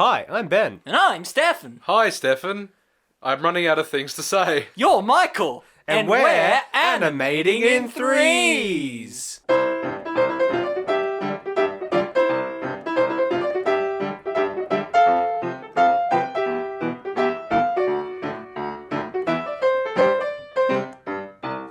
Hi, I'm Ben. And I'm Stefan. Hi, Stefan. I'm running out of things to say. You're Michael. And we're animating in threes.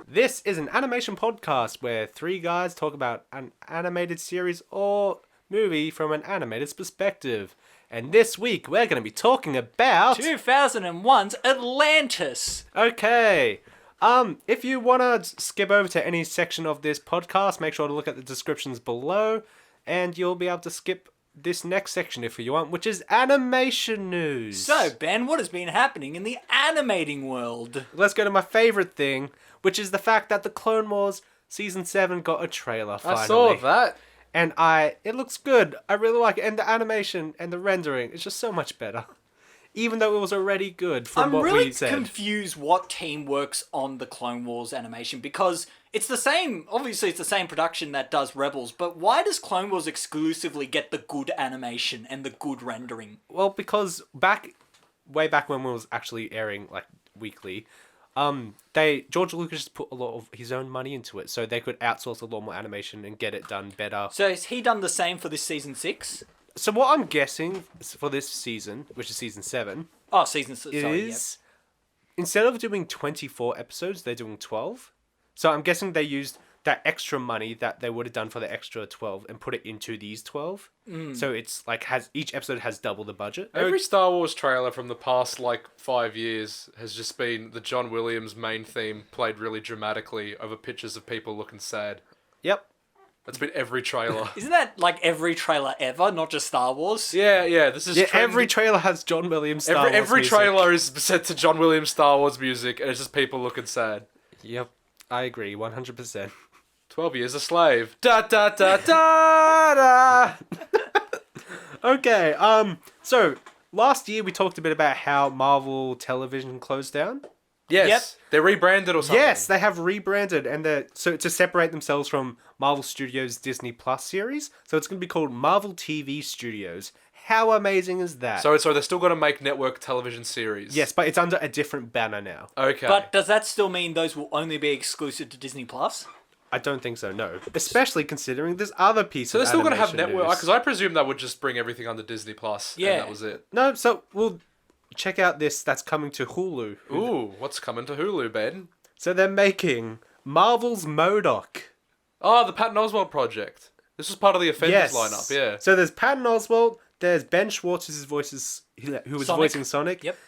This is an animation podcast where three guys talk about an animated series or movie from an animator's perspective. And this week we're going to be talking about 2001's Atlantis. Okay. If you want to skip over to any section of this podcast, make sure to look at the descriptions below, and you'll be able to skip this next section if you want, which is animation news. So, Ben, what has been happening in the animating world? Let's go to my favorite thing, which is the fact that the Clone Wars Season 7 got a trailer finally. I saw that. And it looks good. I really like it. And the animation and the rendering is just so much better. Even though it was already good from what we said. I'm really confused what team works on the Clone Wars animation, because it's the same, obviously it's the same production that does Rebels, but why does Clone Wars exclusively get the good animation and the good rendering? Well, because way back when it was actually airing like weekly, George Lucas put a lot of his own money into it, so they could outsource a lot more animation and get it done better. So has he done the same for this season 6? So what I'm guessing for this season, which is season 7, instead of doing 24 episodes, they're doing 12. So I'm guessing they used that extra money that they would have done for the extra 12 and put it into these 12. So it's like each episode has double the budget. Every Star Wars trailer from the past 5 years has just been the John Williams main theme played really dramatically over pictures of people looking sad. Yep. That's been every trailer. Isn't that like every trailer ever, not just Star Wars? Yeah. This is every trailer has John Williams Star Wars every music. trailer is set to John Williams Star Wars music, and it's just people looking sad. Yep, I agree, 100%. 12 Years a Slave. Da da da da da. Okay, so last year we talked a bit about how Marvel Television closed down. Yes, Yep. They're rebranded or something. Yes, they have rebranded, and so to separate themselves from Marvel Studios' Disney Plus series. So it's going to be called Marvel TV Studios. How amazing is that? So they're still going to make network television series. Yes, but it's under a different banner now. Okay. But does that still mean those will only be exclusive to Disney Plus? I don't think so, no. Especially considering this other piece So of they're still going to have animation network, news. because I presume that would just bring everything under Disney Plus. Yeah. And that was it. No, so we'll check out this that's coming to Hulu. Ooh, what's coming to Hulu, Ben? So they're making Marvel's MODOK. Oh, the Patton Oswalt project. This was part of the Offenders lineup, yeah. So there's Patton Oswalt, there's Ben Schwartz, who was Sonic. voicing Sonic. Yep.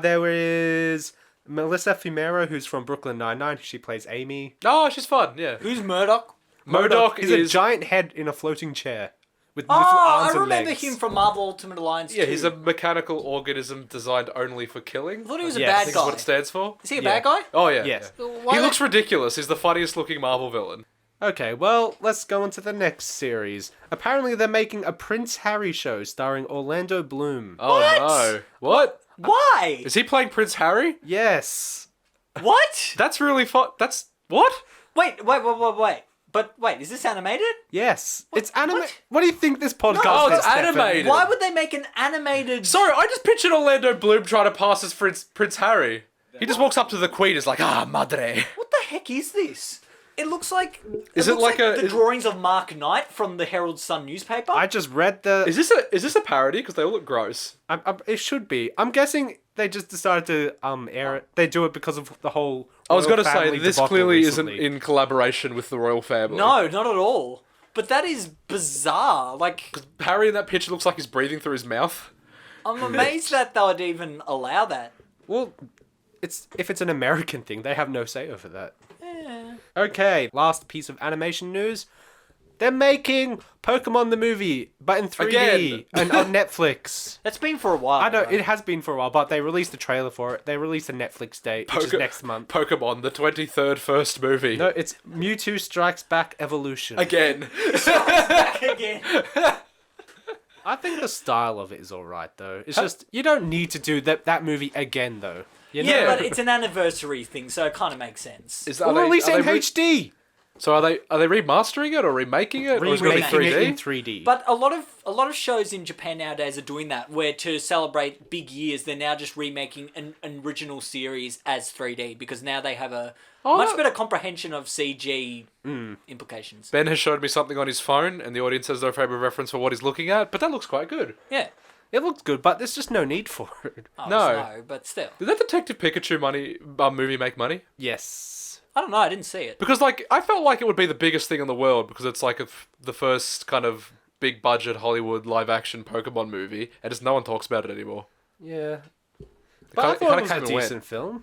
There is Melissa Fumero, who's from Brooklyn Nine-Nine. She plays Amy. Oh, she's fun, yeah. Who's Murdoch? MODOK is a giant head in a floating chair with little Oh, arms I and remember legs. him from Marvel Ultimate Alliance Yeah, 2. he's a mechanical organism designed only for killing. I thought he was a Yes. bad I think guy. is what it stands for. Is he a Yeah. bad guy? Oh, yeah. Yes. yeah. Why He looks ridiculous. He's the funniest looking Marvel villain. Okay, well, let's go on to the next series. Apparently they're making a Prince Harry show starring Orlando Bloom. Oh, What? no. What? Why? Is he playing Prince Harry? Yes. What? That's really fun. That's... What? Wait. But wait, is this animated? Yes. It's anime. what? What do you think this podcast Oh, is, it's Stefan? animated. Why would they make an animated... Sorry, I just pictured Orlando Bloom trying to pass as Prince Harry. He just walks up to the Queen, is like, madre. What the heck is this? It looks like... Is it looks like the drawings of Mark Knight from the Herald Sun newspaper? I just read the... Is this a parody? Because they all look gross. It should be. I'm guessing they just decided to air it. They do it because of the whole. I was royal going to say, family this debacle clearly recently. isn't in collaboration with the royal family. No, not at all. But that is bizarre. Like, Harry in that picture looks like he's breathing through his mouth. I'm amazed that they would even allow that. Well, if it's an American thing, they have no say over that. Okay, last piece of animation news. They're making Pokemon the movie, but in 3D Again. and on Netflix. That's been for a while. I know right? it has been for a while, but they released a trailer for it. They released a Netflix date, which is next month. Pokemon, the 23rd first movie. No, it's Mewtwo Strikes Back Evolution. Again. Back again. I think the style of it is alright though. It's just you don't need to do that movie again though. You know? Yeah. But it's an anniversary thing, so it kind of makes sense. Is We'll release it in HD. So are they remastering it or remaking it? Or is it gonna be Remaking it 3D? in 3D. But a lot of shows in Japan nowadays are doing that, where to celebrate big years, they're now just remaking an original series as 3D because now they have a much better comprehension of CG implications. Ben has showed me something on his phone, and the audience has no frame of reference for what he's looking at, but that looks quite good. Yeah. It looks good, but there's just no need for it. Oh, No. but still. Did that Detective Pikachu movie make money? Yes. I don't know, I didn't see it. Because, like, I felt like it would be the biggest thing in the world because it's, like, the first kind of big-budget Hollywood live-action Pokemon movie, and just no one talks about it anymore. Yeah. But I thought it was a decent film.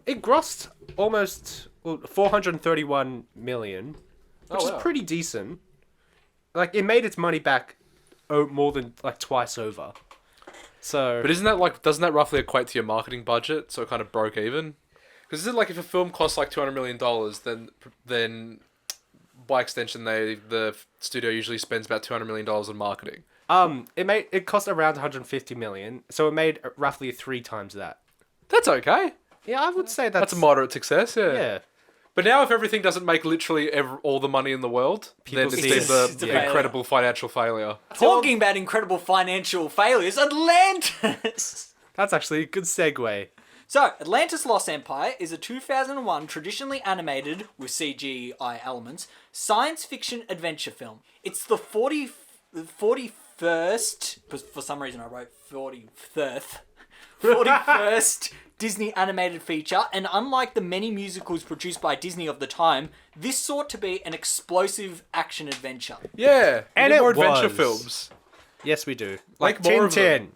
It grossed almost 431 million, which is pretty decent. Like, it made its money back more than, like, twice over. So... But isn't that, like, doesn't that roughly equate to your marketing budget, so it kind of broke even? Because isn't it like if a film costs like $200 million, then by extension the studio usually spends about $200 million on marketing? It cost around 150 million, so it made roughly 3 times that. That's okay. Yeah, I would say That's a moderate success, yeah. Yeah. But now if everything doesn't make literally all the money in the world, then it's see deemed it's a the incredible financial failure. Talking about incredible financial failures, Atlantis! That's actually a good segue. So, Atlantis Lost Empire is a 2001 traditionally animated, with CGI elements, science fiction adventure film. It's the 41st, because for some reason I wrote 41st Disney animated feature, and unlike the many musicals produced by Disney of the time, this sought to be an explosive action adventure. Yeah, And we need it more adventure was. films. Yes, we do. Like Like more of them. Tintin.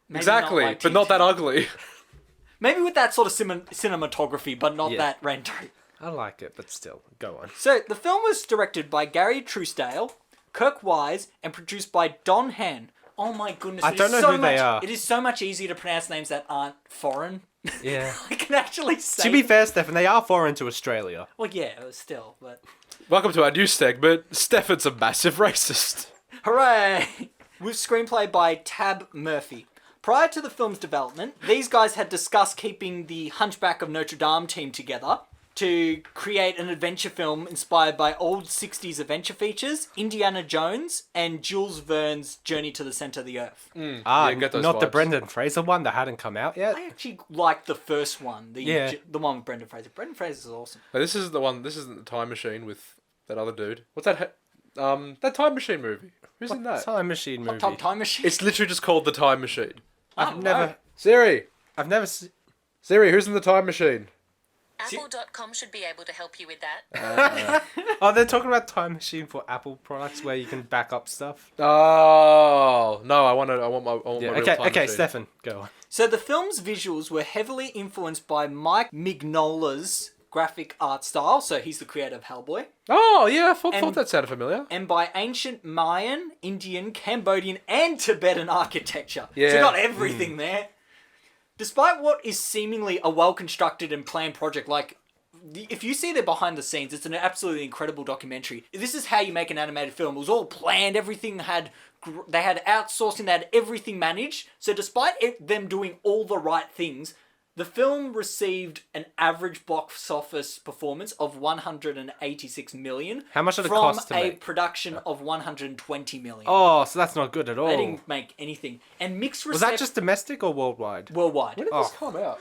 Maybe Exactly, not like but not that Tintin. ugly. Maybe with that sort of cinematography, but not Yeah. that render. I like it, but still, go on. So, the film was directed by Gary Truesdale, Kirk Wise, and produced by Don Han. Oh my goodness. I it is don't know so who they much- are. It is so much easier to pronounce names that aren't foreign. Yeah. I can actually say To be them. fair, Stefan, they are foreign to Australia. Well, yeah, still, but... Welcome to our new segment. Stefan's a massive racist. Hooray! With screenplay by Tab Murphy. Prior to the film's development, these guys had discussed keeping the Hunchback of Notre Dame team together to create an adventure film inspired by old 60s adventure features, Indiana Jones, and Jules Verne's Journey to the Center of the Earth. Yeah, get those not the vibes. Brendan Fraser one that hadn't come out yet. I actually liked the first one, Yeah. the one with Brendan Fraser. Brendan Fraser's awesome. Now, this is the one. This isn't the Time Machine with that other dude. What's that? That Time Machine movie. Who's in that? Time Machine movie. Top Time Machine. It's literally just called the Time Machine. I've never, Siri, Siri, who's in the Time Machine? Apple.com should be able to help you with that. Oh, they're talking about Time Machine for Apple products where you can back up stuff. Oh no! I want my Yeah. real Okay. Time Okay. Machine. Stefan, go on. So the film's visuals were heavily influenced by Mike Mignola's graphic art style, so he's the creator of Hellboy, Oh yeah, I thought And- that sounded familiar. and by ancient Mayan, Indian, Cambodian, and Tibetan architecture. So Yeah. you got everything there. Despite what is seemingly a well-constructed and planned project, like, if you see the behind the scenes, it's an absolutely incredible documentary. This is how you make an animated film. It was all planned. Everything they had outsourcing. They had everything managed. So despite them doing all the right things, the film received an average box office performance of 186 million. How much did it from cost to a make? production of 120 million. Oh, so that's not good at all. They didn't make anything. And mixed Was reception that just domestic or worldwide? worldwide. When did this come out?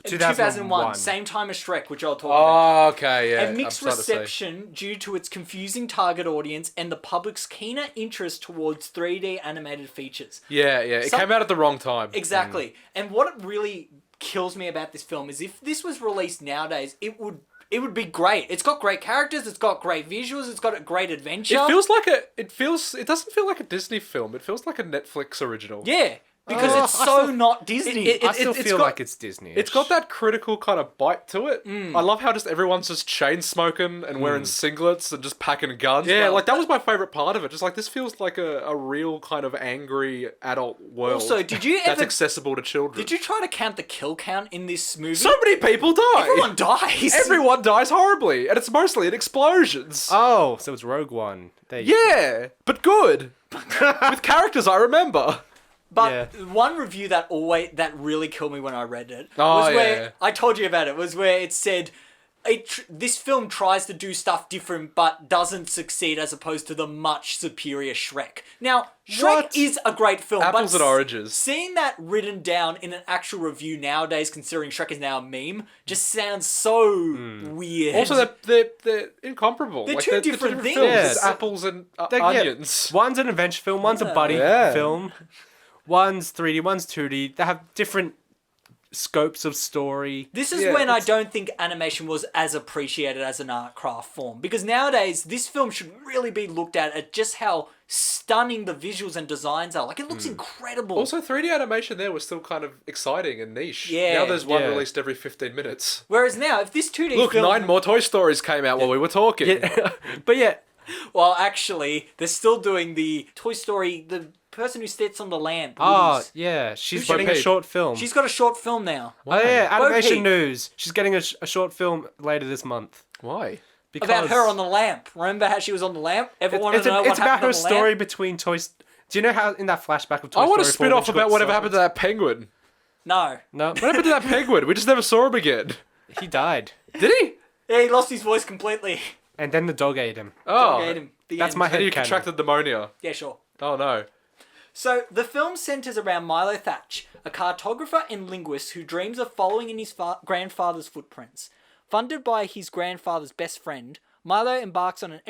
2001, same time as Shrek, which I'll talk about. Oh, okay, yeah. And mixed I'm starting to see. reception due to its confusing target audience and the public's keener interest towards 3D animated features. Yeah, yeah. It Some- came out at the wrong time. Exactly. And what it really kills me about this film is if this was released nowadays, it would be great. It's got great characters, it's got great visuals, it's got a great adventure. It doesn't feel like a Disney film. It feels like a Netflix original. Yeah, because Oh, it's I so still- not Disney. I still it's feel got- like it's Disney. It's got that critical kind of bite to it. I love how just everyone's just chain smoking and wearing singlets and just packing guns. Yeah, Well, like that was my favorite part of it. Just like this feels like a real kind of angry adult world. Also, did you that's ever accessible to children? did you try to count the kill count in this movie? So many people die. Everyone dies. Everyone dies horribly, and it's mostly in explosions. Oh, so it's Rogue One. There you Yeah, but good. With characters I remember. But Yeah. one review that really killed me when I read it Oh, was where yeah. I told you about it was where it said this film tries to do stuff different but doesn't succeed as opposed to the much superior Shrek. Now, Shrek What? is a great film, Apples but and oranges. seeing that written down in an actual review nowadays, considering Shrek is now a meme, just sounds so weird. Also, they're incomparable. They're like, two different things. films. Yeah. It's apples and Yeah, onions. one's an adventure film, one's a buddy Yeah. film. One's 3D, one's 2D. They have different scopes of story. This is Yeah, when I it's- don't think animation was as appreciated as an art craft form. Because nowadays, this film should really be looked at just how stunning the visuals and designs are. Like, it looks incredible. Also, 3D animation there was still kind of exciting and niche. Yeah. Now there's one Yeah. released every 15 minutes. Whereas now, if this 2D Look, film... 9 more Toy Stories came out while we were talking. Yeah. But yeah, Well, actually, they're still doing the Toy Story... The person who sits on the lamp. oh Woodies. yeah, she's Who's getting Bo a Peep? short film. She's got a short film now. Oh yeah, Bo animation Peep. news. She's getting a short film later this month. Why? Because About her on the lamp. Remember how she was on the lamp? Everyone wanted it's, to know what it's about happened her on the lamp? story between Toys. Do you know how in that flashback of Toy I want Story a 4 spin when off she about got whatever sold? happened to that penguin. No. No, What happened to that penguin? We just never saw him again. he died, Did he? Yeah, he lost his voice completely. and then the dog ate him. Oh. Ate him. The That's end. my And you headcanon. contracted pneumonia. Yeah, sure. Oh no. So, the film centers around Milo Thatch, a cartographer and linguist who dreams of following in his grandfather's footprints. Funded by his grandfather's best friend, Milo embarks on an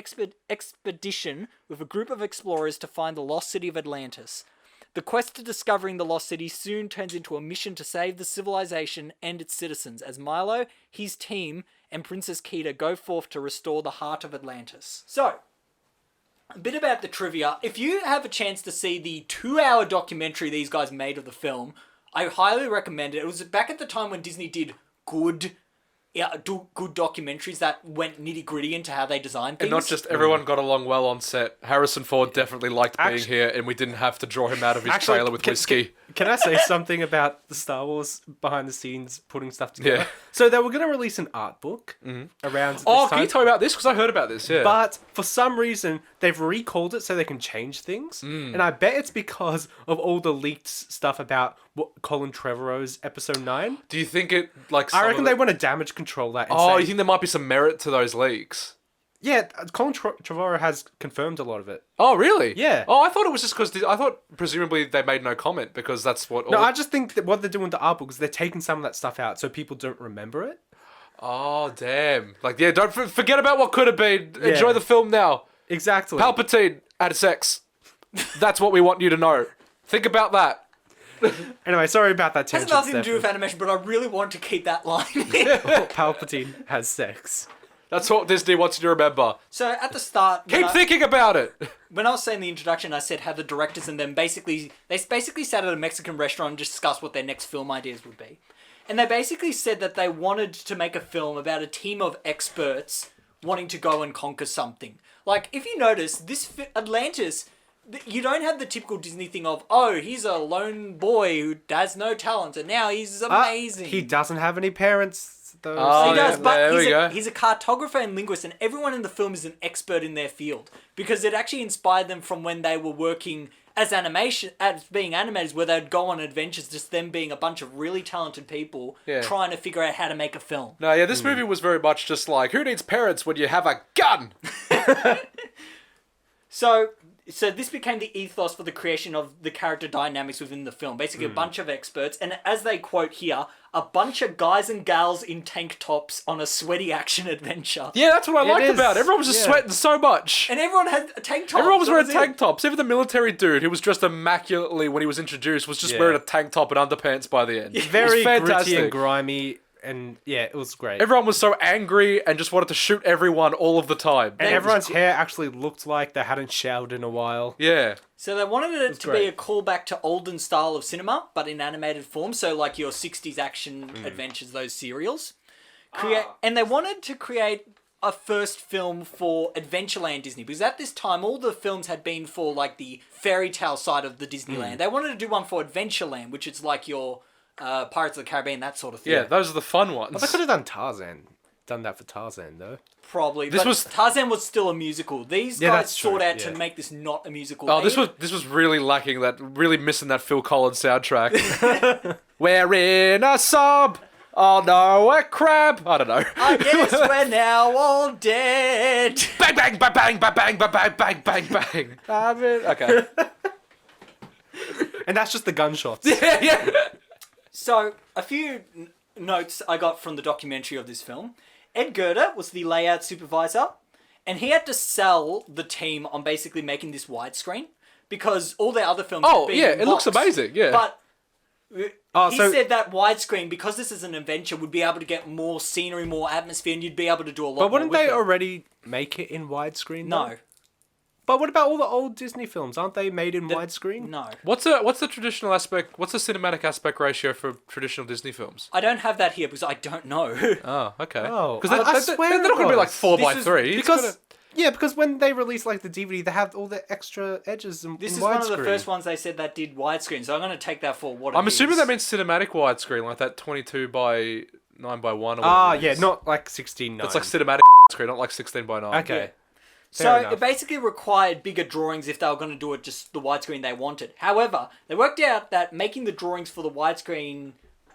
expedition with a group of explorers to find the lost city of Atlantis. The quest to discovering the lost city soon turns into a mission to save the civilization and its citizens as Milo, his team, and Princess Kida go forth to restore the heart of Atlantis. So, a bit about the trivia. If you have a chance to see the 2-hour documentary these guys made of the film, I highly recommend it. It was back at the time when Disney did good documentaries that went nitty gritty into how they designed things. And not just everyone got along well on set. Harrison Ford definitely liked being Actu- here, and we didn't have to draw him out of his Actually, trailer with can- whiskey. Can I say something about the Star Wars behind the scenes putting stuff together? Yeah. So they were going to release an art book around this Oh, time. can you tell me about this? Because I heard about this, yeah. But for some reason, they've recalled it so they can change things. And I bet it's because of all the leaked stuff about what Colin Trevorrow's episode 9. Do you think it, like... I some reckon of they it- want to damage control that. And Oh, say, you think there might be some merit to those leaks? Yeah, Colin Trevorrow has confirmed a lot of it. Oh, really? Yeah. Oh, I thought it was just because... I thought, presumably, they made no comment because that's what... No, all- I just think that what they're doing with the art book is they're taking some of that stuff out so people don't remember it. Oh, damn. Like, yeah, don't forget about what could have been. Yeah. Enjoy the film now. Exactly. Palpatine had sex. That's what we want you to know. Think about that. Anyway, sorry about that It tangent. has nothing to do with Stefan. animation, but I really want to keep that line. Palpatine has sex. That's what Disney wants you to remember. So at the start, Keep thinking about it. when I was saying the introduction, I said how the directors and them basically sat at a Mexican restaurant and discussed what their next film ideas would be. And they basically said that they wanted to make a film about a team of experts wanting to go and conquer something. Like, if you notice, Atlantis, you don't have the typical Disney thing of, oh, he's a lone boy who has no talent and now he's amazing. He doesn't have any parents, though. Oh, He does, yeah, but there we go. he's a cartographer and linguist, and everyone in the film is an expert in their field because it actually inspired them from when they were working as being animators, where they'd go on adventures, just them being a bunch of really talented people Yeah. trying to figure out how to make a film. No, yeah, this movie was very much just like, who needs parents when you have a gun? So this became the ethos for the creation of the character dynamics within the film. Basically, a bunch of experts, and as they quote here, a bunch of guys and gals in tank tops on a sweaty action adventure. Yeah, that's what I liked is, about it. Everyone was just yeah. sweating so much. And everyone had a tank top. Everyone was that wearing it. tank tops. Even the military dude, who was dressed immaculately when he was introduced, was just Yeah. wearing a tank top and underpants by the end. It was Very gritty fantastic. and grimy, and yeah, it was great. Everyone was so angry and just wanted to shoot everyone all of the time. And everyone's hair actually looked like they hadn't showered in a while. Yeah. So they wanted it to be great. a callback to olden style of cinema, but in animated form. So like your 60s action adventures, those serials. And they wanted to create a first film for Adventureland Disney, because at this time all the films had been for like the fairy tale side of the Disneyland. They wanted to do one for Adventureland, which is like your Pirates of the Caribbean, that sort of thing. Yeah, those are the fun ones. They could have done Tarzan. Done that for Tarzan, though. Probably. This But was- Tarzan was still a musical. These Yeah, guys that's true, sought out to yeah. make this not a musical. Oh, They- this was really lacking that, really missing that Phil Collins soundtrack. We're in a sub Oh no, a crab! I don't know. I guess we're now all dead. Bang, bang, bang, bang, bang, bang, bang, bang, bang, bang. Okay. And that's just the gunshots. Yeah. So, a few notes I got from the documentary of this film. Ed Girder was the layout supervisor, and he had to sell the team on basically making this widescreen because all their other films. Oh, had been yeah, in it looks box. amazing, yeah. But he so- said that widescreen, because this is an adventure, would be able to get more scenery, more atmosphere, and you'd be able to do a lot more. But wouldn't with they it. already make it in widescreen? though? No, But what about all the old Disney films? Aren't they made in widescreen? no. What's the traditional aspect? What's the cinematic aspect ratio for traditional Disney films? I don't have that here because I don't know. Oh, okay. Oh, because I swear they're not going to be like it 4:3. Because because when they release like the DVD, they have all the extra edges in This in is one of the widescreen. first ones they said that did widescreen, so I'm going to take that for what I'm it assuming is. that means cinematic widescreen, like that 22 by 9 by 1. Or Ah, whatever it yeah, is. not like 16:9. It's like cinematic screen, not like 16 by 9. Okay. Yeah. Fair So enough. it basically required bigger drawings if they were going to do it just the widescreen they wanted. However, they worked out that making the drawings for the widescreen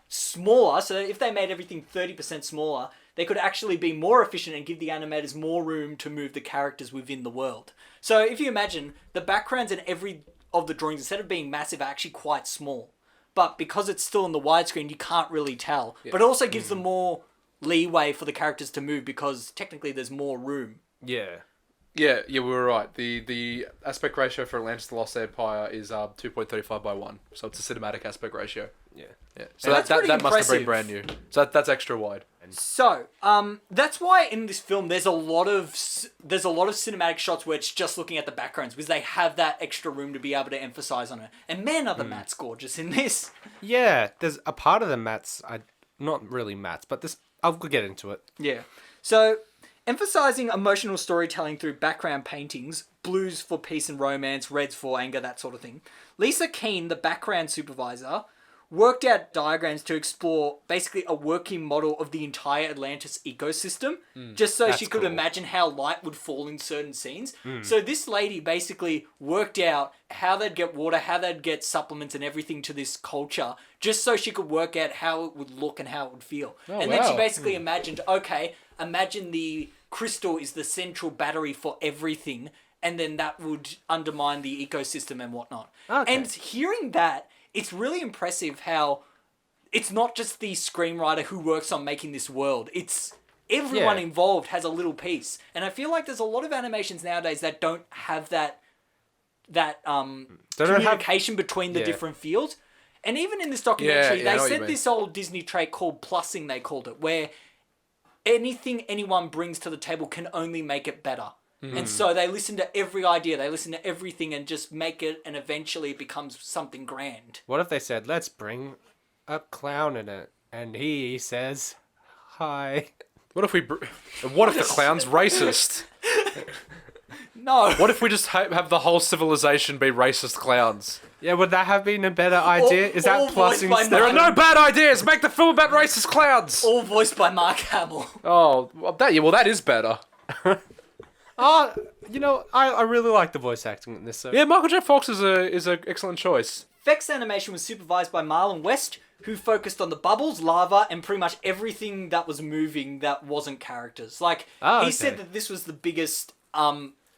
smaller, so if they made everything 30% smaller, they could actually be more efficient and give the animators more room to move the characters within the world. So if you imagine, the backgrounds in every of the drawings, instead of being massive, are actually quite small. But because it's still in the widescreen, you can't really tell. But it also gives them more leeway for the characters to move because technically there's more room. Yeah. Yeah, we were right. The aspect ratio for Atlantis: The Lost Empire is 2.35 by 1, so it's a cinematic aspect ratio. Yeah. Yeah, so That's that pretty must have been impressive. brand new. So that's extra wide. So, that's why in this film there's a lot of cinematic shots where it's just looking at the backgrounds because they have that extra room to be able to emphasize on it. And man, are the mats gorgeous in this. Yeah, there's a part of the mats, not really mats, but this, I'll get into it. Yeah. So, emphasizing emotional storytelling through background paintings, blues for peace and romance, reds for anger, that sort of thing. Lisa Keane, the background supervisor, worked out diagrams to explore basically a working model of the entire Atlantis ecosystem, just so That's she could cool. imagine how light would fall in certain scenes. So this lady basically worked out how they'd get water, how they'd get supplements and everything to this culture, just so she could work out how it would look and how it would feel. Oh, and then she wow. basically imagined, okay, imagine the crystal is the central battery for everything, and then that would undermine the ecosystem and whatnot. Okay. And hearing that, it's really impressive how it's not just the screenwriter who works on making this world. It's everyone Yeah. involved has a little piece. And I feel like there's a lot of animations nowadays that don't have that don't have- communication between the Yeah. different fields. And even in this documentary, Yeah, I they know what you said mean. this old Disney trait called plussing, they called it, where anything anyone brings to the table can only make it better. And so they listen to every idea, they listen to everything and just make it, and eventually it becomes something grand. What if they said, let's bring a clown in it, and he says, hi. What if the clown's racist? No. What if we just have the whole civilization be racist clowns? Yeah, would that have been a better idea? Is all that voiced plussing by stuff? There are no bad ideas. Make the film about racist clowns. All voiced by Mark Hamill. Oh, that is better. I really like the voice acting in this. So. Yeah, Michael J. Fox is a excellent choice. Effects animation was supervised by Marlon West, who focused on the bubbles, lava, and pretty much everything that was moving that wasn't characters. Like, okay. he said that this was the biggest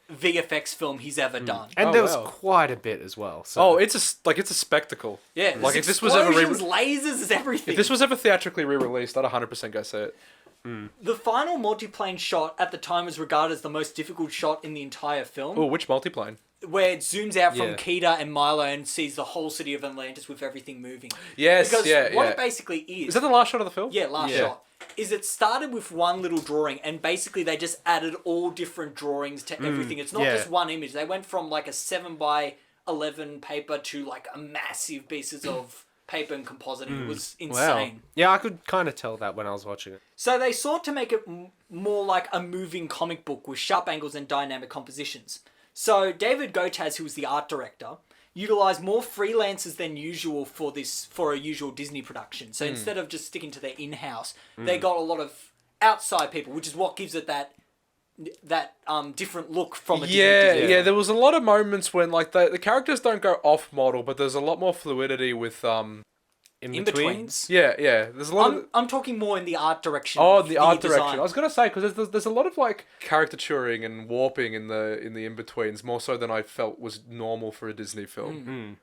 VFX film he's ever done. And Oh, there was wow. quite a bit as well. So. Oh, it's a spectacle. Yeah, like there's if this was ever explosions, lasers, everything. if this was ever theatrically re-released, I'd 100% go see it. The final multiplane shot at the time was regarded as the most difficult shot in the entire film, Oh, which multiplane? where it zooms out from Yeah. Keita and Milo and sees the whole city of Atlantis with everything moving. Yes, Because yeah, what yeah. it basically is... Is that the last shot of the film? Yeah, last Yeah. shot. Is it started with one little drawing and basically they just added all different drawings to everything. It's not yeah. just one image. They went from like a 7x11 paper to like a massive pieces of paper and composite. And it was Wow. insane. Yeah, I could kind of tell that when I was watching it. So they sought to make it more like a moving comic book with sharp angles and dynamic compositions. So David Gotaz, who was the art director, utilized more freelancers than usual for a usual Disney production. So instead of just sticking to their in-house, they got a lot of outside people, which is what gives it that different look from a Yeah, Disney. yeah. There was a lot of moments when like the characters don't go off model, but there's a lot more fluidity with in-betweens. Yeah, yeah. There's a lot of... I'm talking more in the art direction. Oh, of the art design. direction. I was gonna say because there's a lot of like caricaturing and warping in the in-betweens, more so than I felt was normal for a Disney film.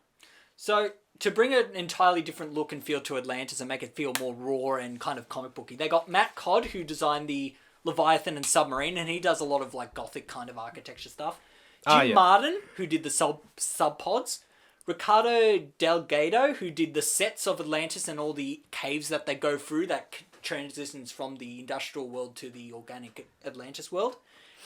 So, to bring an entirely different look and feel to Atlantis and make it feel more raw and kind of comic booky, they got Matt Codd, who designed the Leviathan and Submarine, and he does a lot of like gothic kind of architecture stuff. Jim Martin, who did the sub-pods. Ricardo Delgado, who did the sets of Atlantis and all the caves that they go through that transitions from the industrial world to the organic Atlantis world.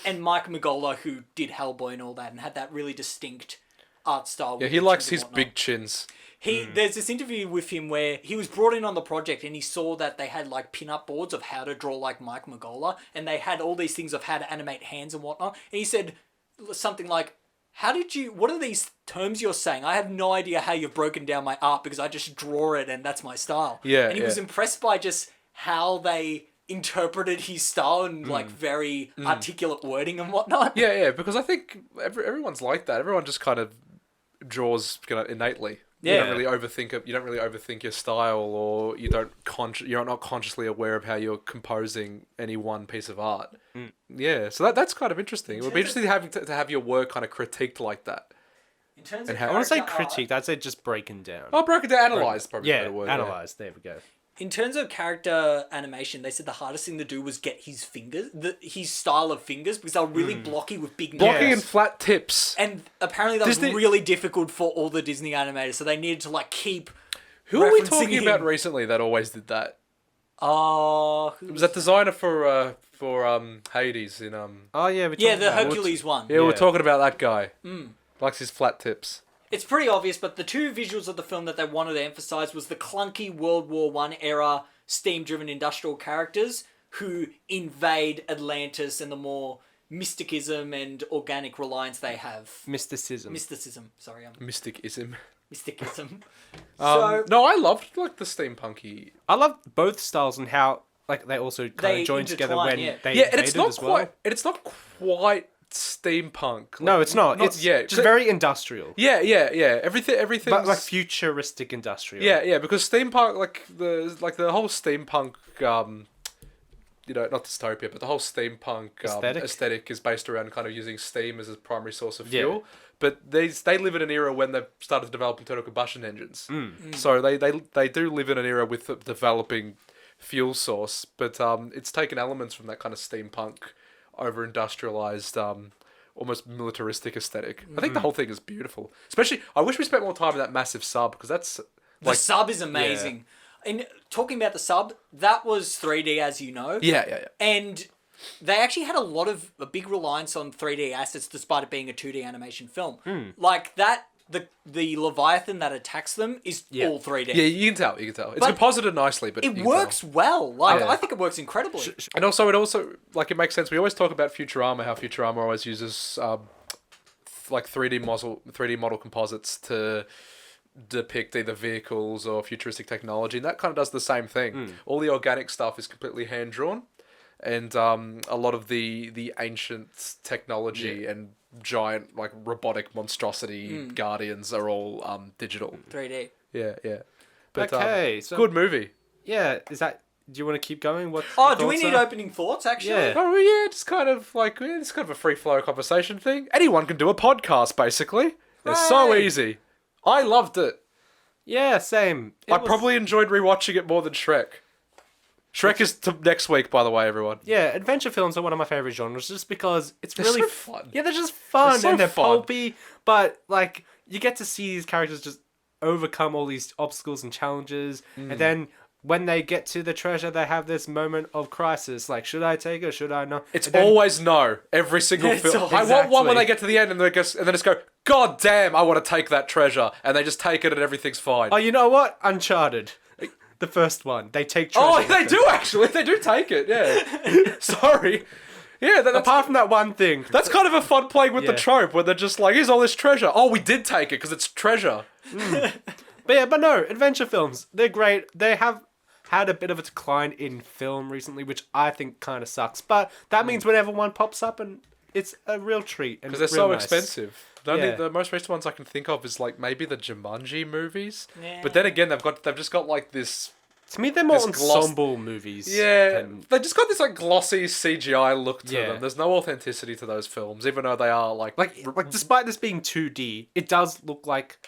And Mike Magola, who did Hellboy and all that and had that really distinct art style. Yeah, he likes his big chins. There's this interview with him where he was brought in on the project and he saw that they had like pin-up boards of how to draw like Mike Magola, and they had all these things of how to animate hands and whatnot. And he said something like, what are these terms you're saying? I have no idea how you've broken down my art because I just draw it and that's my style. Yeah, and he was impressed by just how they interpreted his style and like very articulate wording and whatnot. Yeah, yeah, because I think everyone's like that. Everyone just kind of draws innately. Yeah. You don't really overthink it. You don't really overthink your style, or you're not consciously aware of how you're composing any one piece of art. Yeah, so that's kind of interesting. It would be interesting to have your work kind of critiqued like that. In terms And of how- I want to say character art- critique. I'd say just breaking down. I'll break it down. Analyze probably a Yeah, better word. analyze. There we go. In terms of character animation, they said the hardest thing to do was get his fingers, his style of fingers, because they were really blocky with big Blocking nails. and flat tips. And apparently that Disney- was really difficult for all the Disney animators, so they needed to like keep. Who are we referencing talking him. about recently that always did that? Who Was that designer for Hades in Oh yeah, Yeah, the Hercules one. Yeah, we're Yeah. talking about that guy. Likes his flat tips. It's pretty obvious, but the two visuals of the film that they wanted to emphasize was the clunky World War One era steam-driven industrial characters who invade Atlantis and the more mysticism and organic reliance they have. mysticism. Mysticism. Sorry, Mysticism. mysticism. So No, I loved like the steampunky. I love both styles and how like they also kind They of join together intertwine, when yeah. they Yeah, and invaded it's not as well. quite. And it's not quite steampunk. No, it's not. It's yet. just very industrial, Yeah, yeah, yeah. Everything. but like futuristic industrial. Yeah, yeah. Because steampunk, like the whole steampunk, not dystopia, but the whole steampunk aesthetic is based around kind of using steam as a primary source of fuel. But they live in an era when they've started to develop internal combustion engines. So they do live in an era with a developing fuel source, but it's taken elements from that kind of steampunk, over industrialized, almost militaristic aesthetic. I think the whole thing is beautiful. Especially, I wish we spent more time in that massive sub, because that's the sub is amazing. And talking about the sub, that was 3D, as you know. yeah. And they actually had a big reliance on 3D assets despite it being a 2D animation film. Like that, the Leviathan that attacks them is all 3D. Yeah, you can tell. It's But composited nicely, but It you can works well. Like, Yeah. I think it works incredibly. tell. And also, it makes sense. We always talk about Futurama, how Futurama always uses like 3D model composites to depict either vehicles or futuristic technology, and that kind of does the same thing. All the organic stuff is completely hand drawn, and a lot of the ancient technology and giant like robotic monstrosity guardians are all digital. 3D. Yeah. But Okay, so good movie. yeah, is that? Do you want to keep going? What? Oh, do we thoughts need are? opening thoughts, actually? Yeah. Oh yeah, it's kind of a free flow conversation thing. Anyone can do a podcast, basically. It's so Hooray! easy. I loved it. Yeah, same. I probably enjoyed rewatching it more than Shrek. Shrek is next week, by the way, everyone. Yeah, adventure films are one of my favorite genres, just because it's They're really so fun. Yeah, they're just fun They're so and they're fun. pulpy, but like you get to see these characters just overcome all these obstacles and challenges, and then when they get to the treasure, they have this moment of crisis. Like, should I take it? Should I not? It's And then- always no. Every single It's film. all- I want one when Exactly. they get to the end and then just go, God damn, I want to take that treasure. And they just take it and everything's fine. Oh, you know what? Uncharted, the first one. They take treasure. Oh, with they them. do actually. They do take it, yeah. Sorry. Yeah, that's, Apart from that one thing. that's kind of a fun playing with the Yeah. trope where they're just like, here's all this treasure. Oh, we did take it because it's treasure. But no, adventure films, they're great. They have had a bit of a decline in film recently, which I think kind of sucks. But that means whenever one pops up, and it's a real treat. Because they're so expensive. The most recent ones I can think of is like maybe the Jumanji movies. Yeah. But then again, they've just got like this. To me, they're more This gloss- ensemble movies. Yeah, than- they just got this like glossy CGI look to Yeah. them. There's no authenticity to those films, even though they are like despite this being 2D, it does look like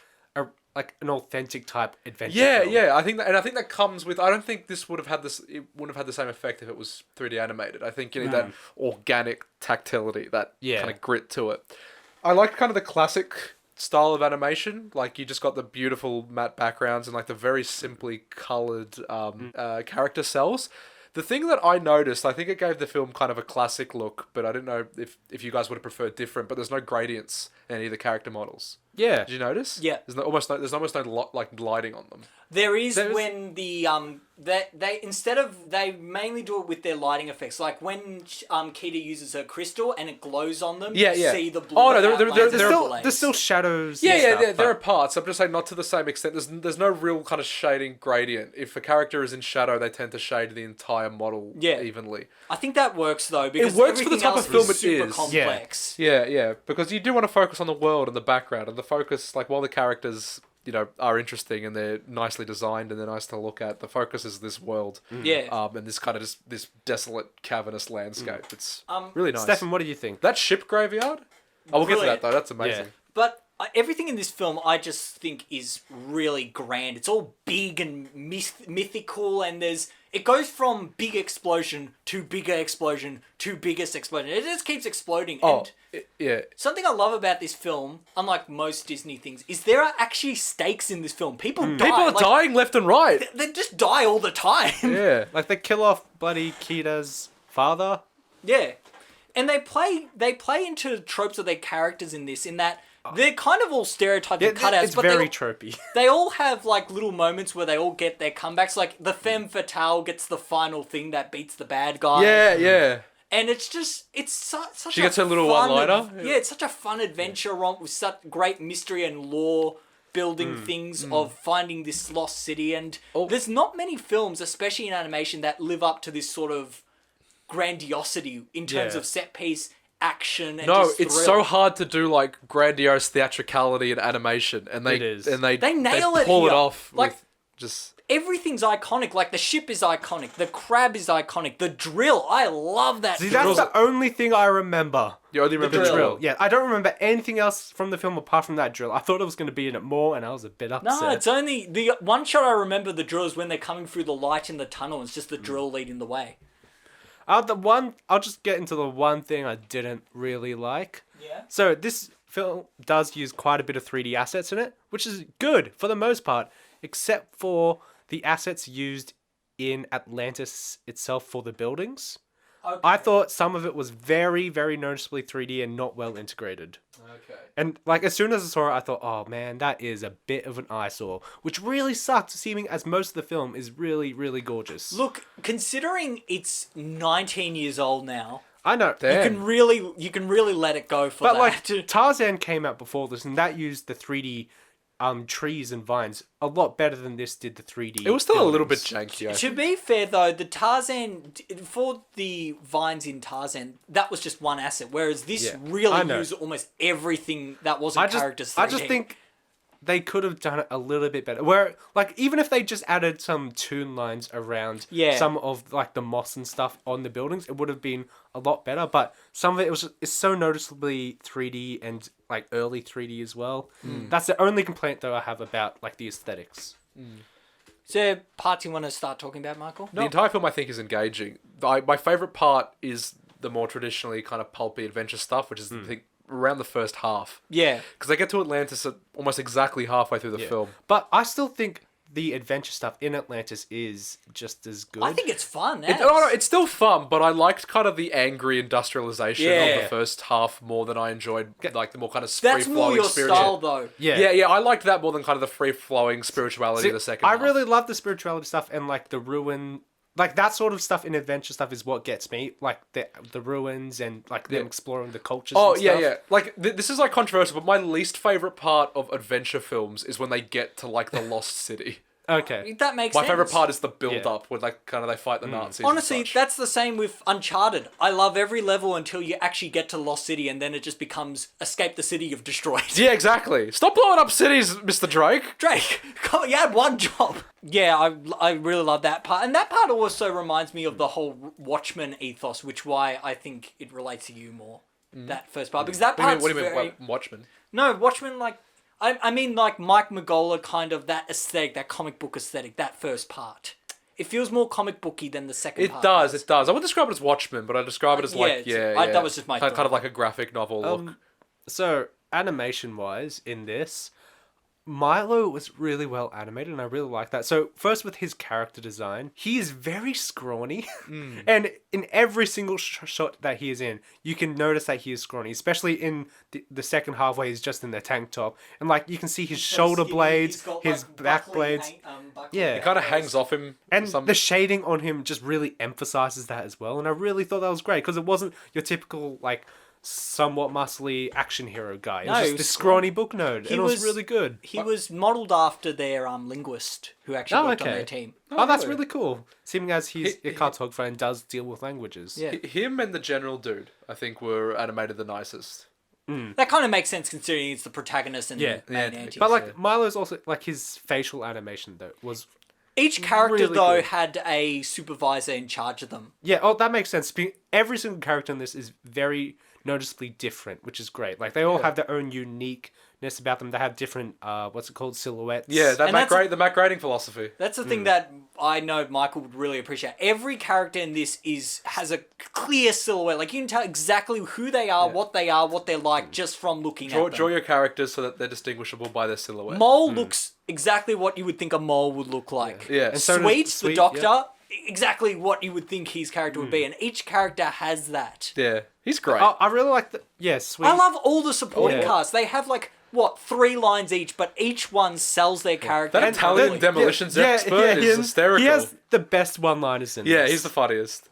an authentic type adventure. Yeah, film. yeah. I think that comes with. I don't think this would have had this. It wouldn't have had the same effect if it was 3D animated. I think you need that organic tactility, that kind of grit to it. I like kind of the classic style of animation. Like you just got the beautiful matte backgrounds and like the very simply colored character cells. The thing that I noticed, I think it gave the film kind of a classic look, but I didn't know if you guys would have preferred different. But there's no gradients in any of the character models. Yeah. Did you notice? Yeah. There's almost no like lighting on them. There is when the they mainly do it with their lighting effects. Like when Keita uses her crystal and it glows on them. Yeah, you yeah. see the blue. Oh, no, There's still shadows. and Yeah, stuff, there are but- parts. I'm just saying not to the same extent. There's no real kind of shading gradient. If a character is in shadow, they tend to shade the entire model evenly. I think that works though because works for the everything type of else film is it super is. complex. Yeah, because you do want to focus on the world and the background, and the focus, like while the characters, are interesting and they're nicely designed and they're nice to look at, the focus is this world. Yeah. And this kind of just this desolate cavernous landscape. It's really nice. Stefan, what do you think? That ship graveyard? Oh, we'll get to that Brilliant. though. That's amazing. Yeah. But everything in this film, I just think, is really grand. It's all big and mythical, and it goes from big explosion to bigger explosion to biggest explosion. It just keeps exploding. Oh, And yeah. something I love about this film, unlike most Disney things, is there are actually stakes in this film. People die. People are dying left and right. They just die all the time. Yeah. Like they kill off bloody Kita's father. Yeah. And they play into tropes of their characters in this, in that they're kind of all stereotypes and cutouts, It's but very tropey. they all have like little moments where they all get their comebacks. Like the femme fatale gets the final thing that beats the bad guy. Yeah. And it's just, such She a gets her little fun one-liner? Yeah, it's such a fun adventure romp with such great mystery and lore building things of finding this lost city. And there's not many films, especially in animation, that live up to this sort of grandiosity in terms of set piece, action, and No, just it's thrill. so hard to do like grandiose theatricality in animation, and they It is. and they nail it pull it here. off Like- with just. Everything's iconic. Like the ship is iconic. The crab is iconic. The drill. I love that. See, drill. that's the only thing I remember. You only remember The the drill. drill. Yeah, I don't remember anything else from the film apart from that drill. I thought it was going to be in it more, and I was a bit upset. No, it's only the one shot I remember. The drill is when they're coming through the light in the tunnel. It's just the drill leading the way. I'll just get into the one thing I didn't really like. Yeah. So this film does use quite a bit of 3D assets in it, which is good for the most part, except for the assets used in Atlantis itself for the buildings. Okay. I thought some of it was very, very noticeably 3D and not well integrated. Okay. And like as soon as I saw it, I thought, oh man, that is a bit of an eyesore, which really sucked, seeming as most of the film is really, really gorgeous. Look, considering it's 19 years old now, I know. Damn. you can really let it go for But that. like Tarzan came out before this, and that used the 3D trees and vines a lot better than this did the 3D. It was still a little bit buildings. janky. I To think. be fair though, the Tarzan for the vines in Tarzan, that was just one asset, whereas this Yeah, I really know. used almost everything that wasn't characters. 3D. I just think they could have done it a little bit better. Where like even if they just added some toon lines around some of like the moss and stuff on the buildings, it would have been a lot better. But some of it's so noticeably 3D and like early 3D as well. That's the only complaint though I have about like the aesthetics. Is there parts you want to start talking about, Michael? The entire film, I think, is engaging. My favorite part is the more traditionally kind of pulpy adventure stuff, which is I think around the first half. Yeah. Because they get to Atlantis at almost exactly halfway through the film. But I still think the adventure stuff in Atlantis is just as good. I think it's fun. It's still fun, but I liked kind of the angry industrialization of Yeah. the first half more than I enjoyed like the more kind of That's more free-flowing your spiritual. style though. Yeah, I liked that more than kind of the free-flowing spirituality of the second I half. really love the spirituality stuff and like the ruin, like that sort of stuff in adventure stuff is what gets me. Like the ruins and like them exploring the cultures. Oh, and yeah, stuff. yeah. Like, this is, like, controversial, but my least favourite part of adventure films is when they get to, like, the lost city. Okay. That makes My sense. favorite part is the build Yeah. up when like kind of they fight the Nazis. Honestly, and such. that's the same with Uncharted. I love every level until you actually get to Lost City, and then it just becomes escape the city you've destroyed. Yeah, exactly. Stop blowing up cities, Mr. Drake. Drake, come on, you had one job. Yeah, I really love that part. And that part also reminds me of the whole Watchmen ethos, which why I think it relates to you more. That first part. Because that part's What do you mean? very... Watchmen? No, Watchmen, like... I mean, like, Mike Mignola kind of that aesthetic, that comic book aesthetic, that first part. It feels more comic booky than the second part. It does. I wouldn't describe it as Watchmen, but I describe it as like, that was just my kind thought. of like a graphic novel look. So, animation-wise, in this, Milo was really well animated, and I really like that. So, first with his character design, he is very scrawny, and in every single shot that he is in, you can notice that he is scrawny, especially in the second half where he's just in the tank top, and like you can see his shoulder blades, his back blades. Yeah. It kind of hangs off him. And the shading on him just really emphasizes that as well, and I really thought that was great, because it wasn't your typical, like, somewhat muscly action hero guy. It was just this scrawny book node, and it was really good. He was modelled after their linguist who actually worked on their team. Oh, that's really cool. Seeming as he's a cartographer and does deal with languages. Yeah. Him and the general dude, I think, were animated the nicest. That kind of makes sense considering it's the protagonist and the main anti. But like Milo's also like his facial animation though was each character really though good. had a supervisor in charge of them. Yeah, oh that makes sense. Every single character in this is very noticeably different, which is great. Like they all have their own uniqueness about them. They have different silhouettes. Yeah, the Matt Grading philosophy. That's the thing that I know Michael would really appreciate. Every character in this has a clear silhouette. Like you can tell exactly who they are, what they're like just from looking at them. Draw your characters so that they're distinguishable by their silhouette. Mole looks exactly what you would think a mole would look like. Yeah. And so Sweet, does the doctor, exactly what you would think his character would be, and each character has that. Yeah, he's great. I really like the Sweet. I love all the supporting Yeah. cast. They have like 3 lines each, but each one sells their character. That Italian demolitions expert is hysterical. He has the best one-liners in this. He's the funniest.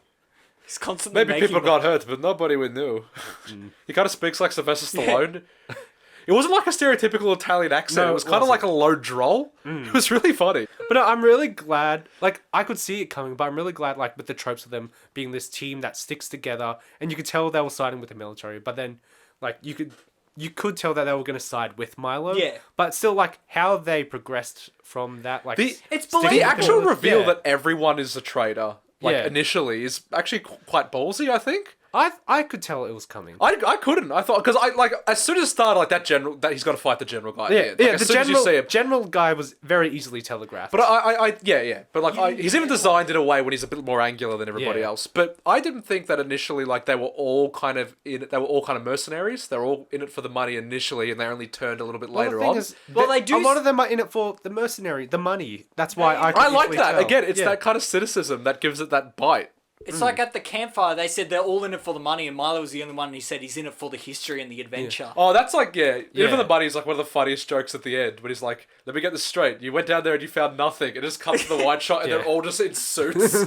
He's constantly Maybe making people got hurt, but nobody would know. He kind of speaks like Sylvester Stallone. It wasn't like a stereotypical Italian accent. No, it was it kind of wasn't. like a low drawl. It was really funny. But no, I'm really glad, like, I could see it coming, but I'm really glad, like, with the tropes of them being this team that sticks together, and you could tell they were siding with the military, but then, like, you could tell that they were going to side with Milo. Yeah. But still, like, how they progressed from that, like... It's The believable. actual reveal Yeah. that everyone is a traitor, initially, is actually quite ballsy, I think. I could tell it was coming. I couldn't. I thought, because as soon as it started, like, that he's got to fight the general guy. Yeah, at the end. Like, the as soon as you see him. general guy was very easily telegraphed. But he's even designed in a way when he's a bit more angular than everybody Yeah. else. But I didn't think that initially, like, they were all kind of mercenaries. They were all in it for the money initially, and they only turned a little bit later on. they do A lot of them are in it for the mercenary, the money. That's why I could I like easily that. tell. Again, it's Yeah. that kind of cynicism that gives it that bite. It's like at the campfire, they said they're all in it for the money, and Milo was the only one, and he said he's in it for the history and the adventure. Oh, that's like, even Yeah. the buddy is like one of the funniest jokes at the end, when he's like, let me get this straight. You went down there and you found nothing. It just cuts to the wide shot and they're all just in suits.